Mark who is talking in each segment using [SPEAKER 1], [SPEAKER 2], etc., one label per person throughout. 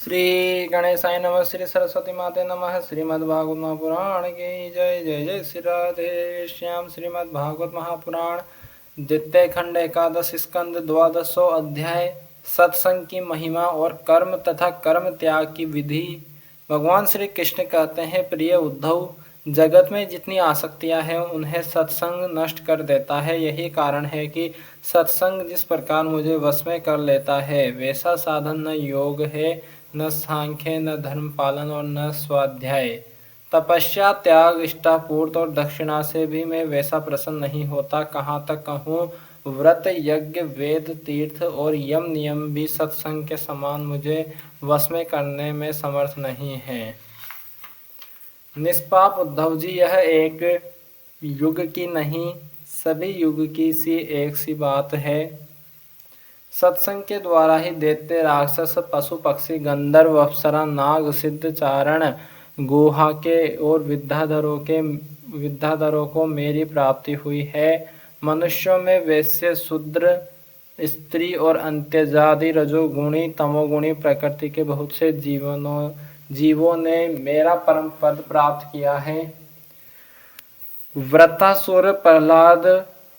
[SPEAKER 1] श्री गणेशाय नमः। श्री सरस्वती माते नमः। श्रीमद्भागवत महापुराण की जय। जय जय श्री राधे श्याम। श्रीमद्भागवत महापुराण द्वितीय खंड एकादश स्कंद द्वादशो अध्याय सत्संग की महिमा और कर्म तथा कर्म त्याग की विधि। भगवान श्री कृष्ण कहते हैं, प्रिय उद्धव, जगत में जितनी आसक्तियां हैं उन्हें सत्संग नष्ट कर देता है। यही कारण है कि सत्संग जिस प्रकार मुझे वश में कर लेता है वैसा साधन न योग है, न सांख्य, न धर्म पालन और न स्वाध्याय। तपस्या, त्याग, इष्टापूर्त और दक्षिणा से भी मैं वैसा प्रसन्न नहीं होता। कहाँ तक कहूँ, व्रत, यज्ञ, वेद, तीर्थ और यम नियम भी सत्संग के समान मुझे वश में करने में समर्थ नहीं है। निष्पाप उद्धव जी, यह एक युग की नहीं सभी युग की सी एक सी बात है। सत्संग के द्वारा ही दैत्य, राक्षस, पशु पक्षी, गंधर्व, अप्सरा, नाग, सिद्ध, चारण, गुहा के और विद्याधरों को मेरी प्राप्ति हुई है। मनुष्यों में वैश्य, शूद्र, स्त्री और अंत्यजाति, रजोगुणी, तमोगुणी प्रकृति के बहुत से जीवों ने मेरा परम पद प्राप्त किया है। व्रतासुर, प्रहलाद,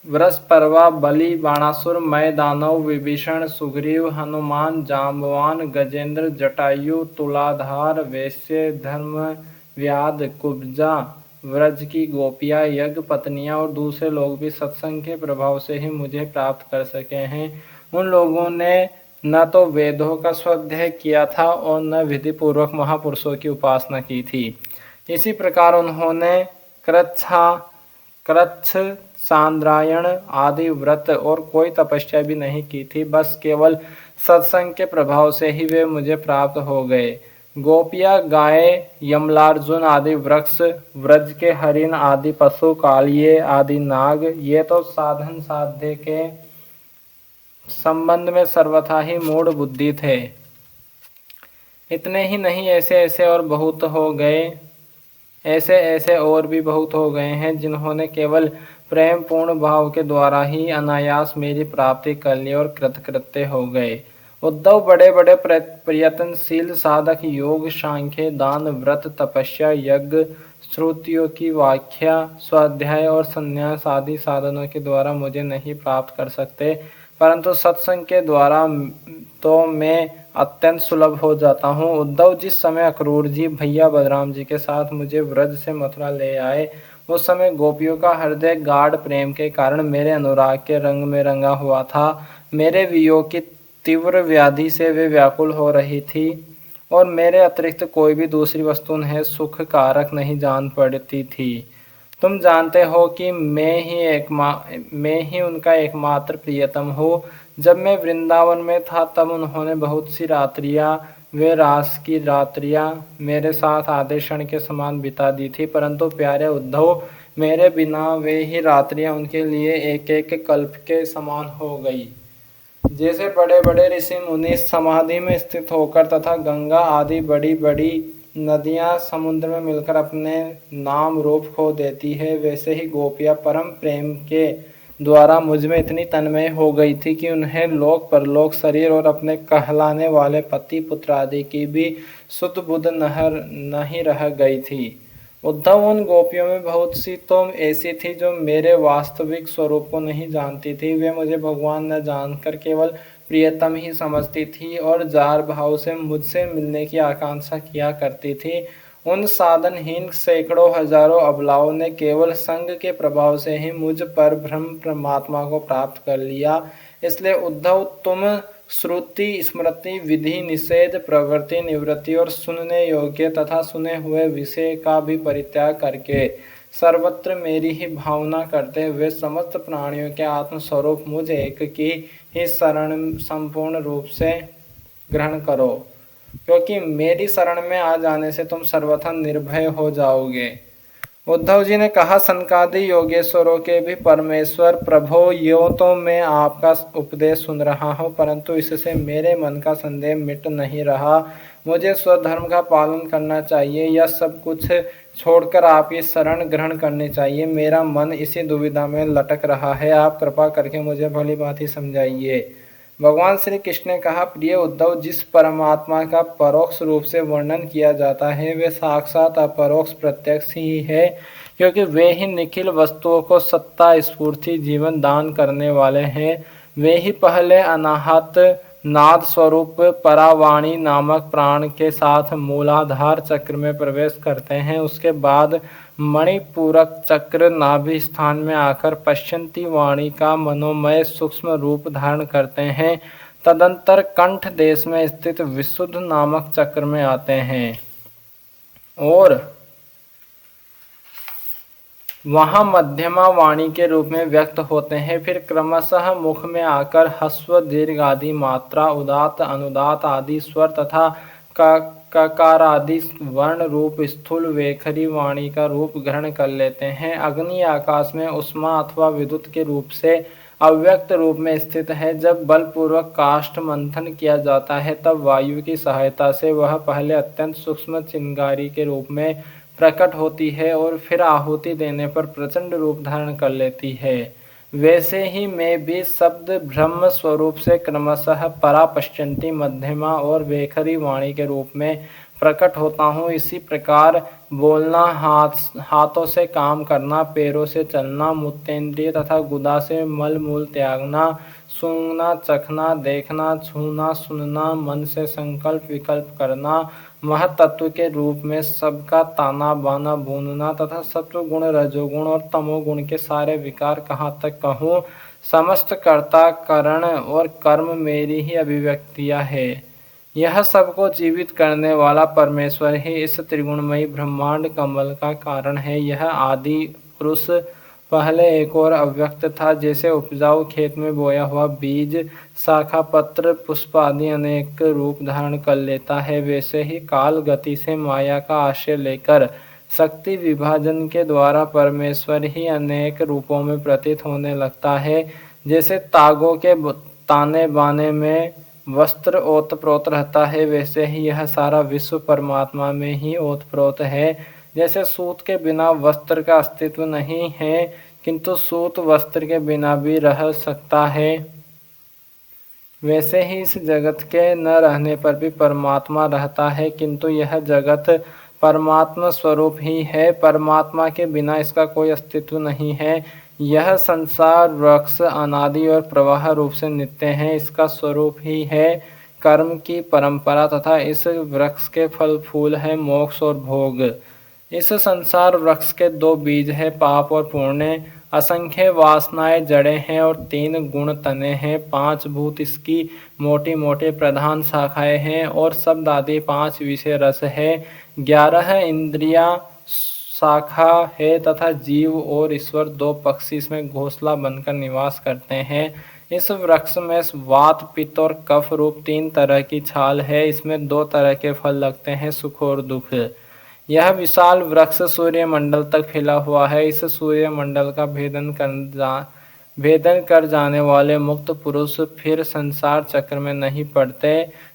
[SPEAKER 1] वृषपर्वा, बलि, बाणासुर, मैं, दानव, विभीषण, सुग्रीव, हनुमान, जाम्बवान, गजेंद्र, जटायु, तुलाधार, वैश्य, धर्मव्याध, कुब्जा, व्रज की गोपियाँ, यज्ञ पत्नियाँ और दूसरे लोग भी सत्संग के प्रभाव से ही मुझे प्राप्त कर सके हैं। उन लोगों ने न तो वेदों का स्वाध्याय किया था और न विधि पूर्वक महापुरुषों की उपासना की थी। इसी प्रकार उन्होंने कृच्छ, चांद्रायण आदि व्रत और कोई तपस्या भी नहीं की थी। बस केवल सत्संग के प्रभाव से ही वे मुझे प्राप्त हो गए। गोपियाँ, गाय, यमलार्जुन आदि वृक्ष, व्रज के हरिण आदि पशु, कालिये आदि नाग, ये तो साधन साध्य के संबंध में सर्वथा ही मूढ़ बुद्धि थे। इतने ही नहीं, ऐसे और भी बहुत हो गए हैं जिन्होंने केवल प्रेम पूर्ण भाव के द्वारा ही अनायास मेरी प्राप्ति कर ली और कृतकृत्य हो गए। उद्धव, बड़े बड़े प्रयत्नशील साधक योग, सांख्य, दान, व्रत, तपस्या, यज्ञ, श्रुतियों की व्याख्या, स्वाध्याय और संन्यास आदि साधनों के द्वारा मुझे नहीं प्राप्त कर सकते, परंतु सत्संग के द्वारा तो मैं अत्यंत सुलभ हो जाता हूँ। उद्धव, जिस समय अक्रूर जी भैया बलराम जी के साथ मुझे व्रज से मथुरा ले आए, उस समय गोपियों का हृदय गाढ़ प्रेम के कारण मेरे अनुराग के रंग में रंगा हुआ था। मेरे वियोग की तीव्र व्याधि से वे व्याकुल हो रही थी और मेरे अतिरिक्त कोई भी दूसरी वस्तु उन्हें सुख कारक नहीं जान पड़ती थी। तुम जानते हो कि मैं ही उनका एकमात्र प्रियतम हूँ। जब मैं वृंदावन में था तब उन्होंने बहुत सी रात्रियाँ, वे रास की रात्रियाँ मेरे साथ आधे क्षण के समान बिता दी थी, परंतु प्यारे उद्धव, मेरे बिना वे ही रात्रियाँ उनके लिए एक एक कल्प के समान हो गई। जैसे बड़े बड़े ऋषि मुनि समाधि में स्थित होकर तथा गंगा आदि बड़ी बड़ी नदियां समुद्र में मिलकर अपने नाम रूप खो देती है, वैसे ही गोपियां परम प्रेम के द्वारा मुझ में इतनी तन्मय हो गई थी कि उन्हें लोक परलोक, शरीर और अपने कहलाने वाले पति पुत्र आदि की भी शुद्ध बुद्ध नहीं रह गई थी। उद्धव, उन गोपियों में बहुत सी तो ऐसी थी जो मेरे वास्तविक स्वरूप को नहीं जानती थी। वे मुझे भगवान न जानकर केवल प्रियतम ही समझती थी और जार भाव से मुझसे मिलने की आकांक्षा किया करती थी। उन साधनहीन सैकड़ों हजारों अबलाओं ने केवल संग के प्रभाव से ही मुझ पर ब्रह्म परमात्मा को प्राप्त कर लिया। इसलिए उद्धव, तुम श्रुति, स्मृति, विधि, निषेध, प्रवृत्ति, निवृत्ति और सुनने योग्य तथा सुने हुए विषय का भी परित्याग करके सर्वत्र मेरी ही भावना करते हुए समस्त प्राणियों के आत्मस्वरूप मुझ एक की ही शरण संपूर्ण रूप से ग्रहण करो, क्योंकि मेरी शरण में आ जाने से तुम सर्वथा निर्भय हो जाओगे। उद्धव जी ने कहा, सनकादि योगेश्वरों के भी परमेश्वर प्रभो, यो तो मैं आपका उपदेश सुन रहा हूँ, परंतु इससे मेरे मन का संदेह मिट नहीं रहा। मुझे स्वधर्म का पालन करना चाहिए या सब कुछ छोड़कर आपकी शरण ग्रहण करनी चाहिए। मेरा मन इसी दुविधा में लटक रहा है। आप कृपा करके मुझे भली भांति समझाइए। भगवान श्री कृष्ण ने कहा, प्रिय उद्धव, जिस परमात्मा का परोक्ष रूप से वर्णन किया जाता है वे साक्षात अपरोक्ष प्रत्यक्ष ही है, क्योंकि वे ही निखिल वस्तुओं को सत्ता स्फूर्ति जीवन दान करने वाले हैं। वे ही पहले अनाहत नाद स्वरूप परावाणी नामक प्राण के साथ मूलाधार चक्र में प्रवेश करते हैं। उसके बाद मणिपूरक चक्र नाभि स्थान में आकर पश्यंती वाणी का मनोमय सूक्ष्म रूप धारण करते हैं। तदंतर कंठ देश में स्थित विशुद्ध नामक चक्र में आते हैं और वहाँ मध्यमा वाणी के रूप में व्यक्त होते हैं। फिर क्रमशः मुख में आकर ह्रस्व दीर्घ आदि मात्रा, उदात्त अनुदात्त आदि स्वर तथा ककार आदि वर्ण रूप स्थूल वेखरी वाणी का रूप ग्रहण कर लेते हैं। अग्नि आकाश में उष्मा अथवा विद्युत के रूप से अव्यक्त रूप में स्थित है। जब बलपूर्वक काष्ठ मंथन किया जाता है तब वायु की सहायता से वह पहले अत्यंत सूक्ष्म चिंगारी के रूप में प्रकट होती है और फिर आहुति देने पर प्रचंड रूप धारण कर लेती है। वैसे ही मैं भी शब्द ब्रह्म स्वरूप से क्रमशः परा पश्यंती मध्यमा और वेखरी वाणी के रूप में प्रकट होता हूँ। इसी प्रकार बोलना, हाथों से काम करना, पैरों से चलना, मूत्रेंद्रिय तथा गुदा से मल मूल त्यागना, सूंघना, चखना, देखना, छूना, सुनना, मन से संकल्प विकल्प करना, महतत्व के रूप में सबका ताना बाना बूंदना तथा सत्व गुण, रजोगुण और तमोगुण के सारे विकार कहाँ तक कहूँ, समस्त कर्ता, करण और कर्म मेरी ही अभिव्यक्तियाँ है। यह सबको जीवित करने वाला परमेश्वर ही इस त्रिगुणमयी ब्रह्मांड कमल का कारण है। यह आदि पुरुष पहले एक और अव्यक्त था, जैसे उपजाऊ खेत में बोया हुआ बीज शाखा पत्र पुष्प आदि अनेक रूप धारण कर लेता है, वैसे ही काल गति से माया का आश्रय लेकर शक्ति विभाजन के द्वारा परमेश्वर ही अनेक रूपों में प्रतीत होने लगता है। जैसे तागों के ताने बाने में वस्त्र ओतप्रोत रहता है, वैसे ही यह सारा विश्व परमात्मा में ही ओतप्रोत है। जैसे सूत के बिना वस्त्र का अस्तित्व नहीं है, किंतु सूत वस्त्र के बिना भी रह सकता है, वैसे ही इस जगत के न रहने पर भी परमात्मा रहता है, किंतु यह जगत परमात्मा स्वरूप ही है। परमात्मा के बिना इसका कोई अस्तित्व नहीं है। यह संसार वृक्ष अनादि और प्रवाह रूप से नित्य है, इसका स्वरूप ही है कर्म की परंपरा तथा इस वृक्ष के फल फूल है मोक्ष और भोग। इस संसार वृक्ष के दो बीज है, पाप और पुण्य। असंख्य वासनाएं जड़ें हैं और 3 गुण तने हैं। 5 भूत इसकी मोटी मोटी प्रधान शाखाएं हैं और शब्द आदि 5 विषय रस है। 11 इंद्रियां शाखा है तथा जीव और ईश्वर 2 पक्षी इसमें घोंसला बनकर निवास करते हैं। इस वृक्ष में वात पित्त और कफ रूप 3 तरह की छाल है। इसमें 2 तरह के फल लगते हैं, सुख और दुख। यह विशाल वृक्ष सूर्य मंडल तक फैला हुआ है। इस सूर्य मंडल का भेदन कर जाने वाले मुक्त पुरुष फिर संसार चक्र में नहीं पड़ते।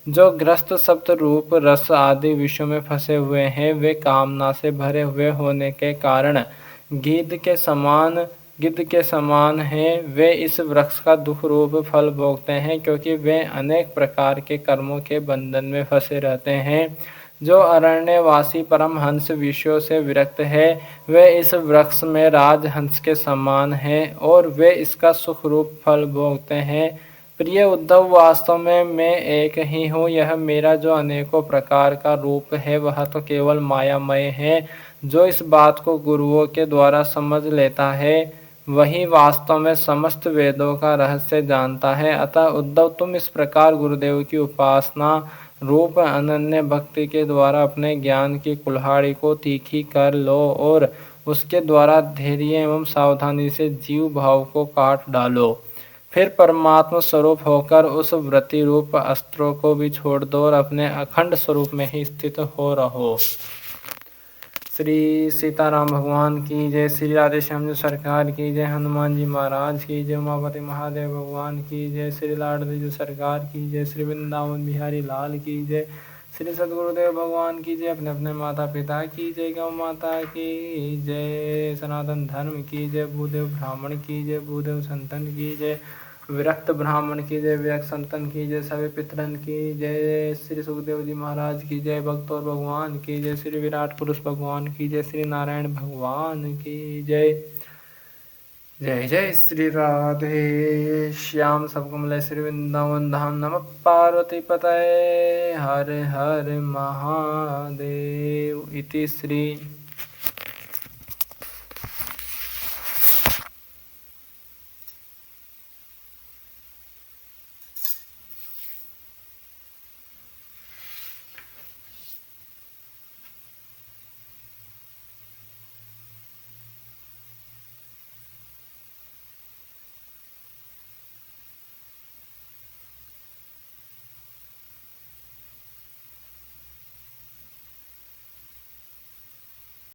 [SPEAKER 1] जो ग्रस्त सप्त रूप रस आदि विषयों में फंसे हुए हैं, वे कामना से भरे हुए होने के कारण गिद्ध के समान हैं। वे इस वृक्ष का दुख रूप फल भोगते हैं, क्योंकि वे अनेक प्रकार के कर्मों के बंधन में फंसे रहते हैं। जो अरण्यवासी परमहंस विषयों से विरक्त है, वे इस वृक्ष में राजहंस के समान हैं और वे इसका सुख रूप फल भोगते हैं। प्रिय उद्धव, वास्तव में मैं एक ही हूँ। यह मेरा जो अनेकों प्रकार का रूप है वह तो केवल मायामय है। जो इस बात को गुरुओं के द्वारा समझ लेता है वही वास्तव में समस्त वेदों का रहस्य जानता है। अतः उद्धव, तुम इस प्रकार गुरुदेव की उपासना रूप अनन्य भक्ति के द्वारा अपने ज्ञान की कुल्हाड़ी को तीखी कर लो और उसके द्वारा धैर्य एवं सावधानी से जीव भाव को काट डालो। फिर परमात्मा स्वरूप होकर उस वृत्ति रूप अस्त्रों को भी छोड़ दो और अपने अखंड स्वरूप में ही स्थित हो रहो। श्री सीताराम भगवान की जय, श्री राधेश्याम जी सरकार की जय, हनुमान जी महाराज की जय, उमापति महादेव भगवान की जय, श्री लाडली जी सरकार की जय, श्री वृंदावन बिहारी लाल की जय, श्री सदगुरुदेव भगवान की जय, अपने अपने माता पिता की जय, गौ माता की जय, सनातन धर्म की जय, भूदेव ब्राह्मण की जय, भूदेव संतन की जय, विरक्त ब्राह्मण की जय, विरक्त संतन की जय, सभी पितरन की जय, श्री सुखदेव जी महाराज की जय, भक्त और भगवान की जय, श्री विराट पुरुष भगवान की जय, श्री नारायण भगवान की जय। जय जय श्री राधे श्याम सबकमल श्री वृंदावन धाम। नमः पार्वती पतये हर हर महादेव। इति श्री